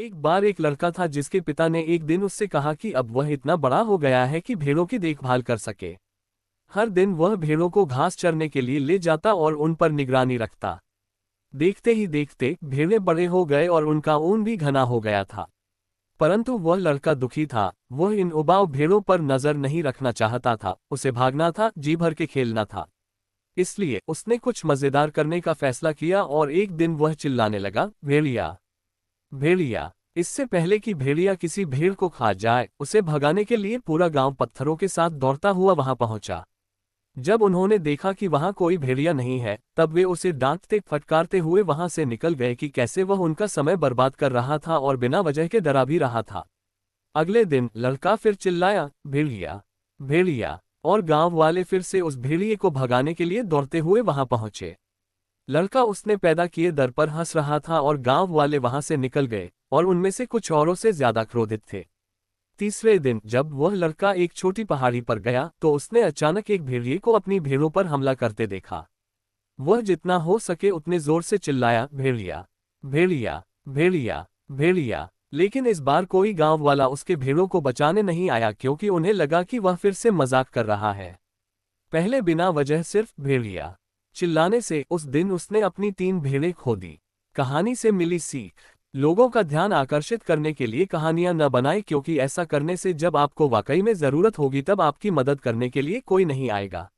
एक बार एक लड़का था जिसके पिता ने एक दिन उससे कहा कि अब वह इतना बड़ा हो गया है कि भेड़ों की देखभाल कर सके। हर दिन वह भेड़ों को घास चरने के लिए ले जाता और उन पर निगरानी रखता। देखते ही देखते भेड़ें बड़े हो गए और उनका ऊन भी घना हो गया था। परंतु वह लड़का दुखी था। वह इन उबाऊ भेड़ों पर नजर नहीं रखना चाहता था, उसे भागना था, जी भर के खेलना था। इसलिए उसने कुछ मजेदार करने का फैसला किया और एक दिन वह चिल्लाने लगा, भेड़िया, भेड़िया। इससे पहले कि भेड़िया किसी भेड़ को खा जाए, उसे भगाने के लिए पूरा गांव पत्थरों के साथ दौड़ता हुआ वहां पहुंचा। जब उन्होंने देखा कि वहां कोई भेड़िया नहीं है, तब वे उसे डांटते फटकारते हुए वहां से निकल गए कि कैसे वह उनका समय बर्बाद कर रहा था और बिना वजह के डरा भी रहा था। अगले दिन लड़का फिर चिल्लाया, भेड़िया, भेड़िया, और गांव वाले फिर से उस भेड़िए को भगाने के लिए दौड़ते हुए वहां पहुंचे। लड़का उसने पैदा किए डर पर हंस रहा था और गांव वाले वहां से निकल गए और उनमें से कुछ औरों से ज्यादा क्रोधित थे। तीसरे दिन जब वह लड़का एक छोटी पहाड़ी पर गया तो उसने अचानक एक भेड़िए को अपनी भेड़ों पर हमला करते देखा। वह जितना हो सके उतने जोर से चिल्लाया, भेड़िया, भेड़िया, भेड़िया, भेड़िया। लेकिन इस बार कोई गांव वाला उसके भेड़ों को बचाने नहीं आया क्योंकि उन्हें लगा कि वह फिर से मजाक कर रहा है। पहले बिना वजह सिर्फ भेड़िया चिल्लाने से उस दिन उसने अपनी 3 भेड़ें खो दी। कहानी से मिली सीख, लोगों का ध्यान आकर्षित करने के लिए कहानियां न बनाएं क्योंकि ऐसा करने से जब आपको वाकई में जरूरत होगी तब आपकी मदद करने के लिए कोई नहीं आएगा।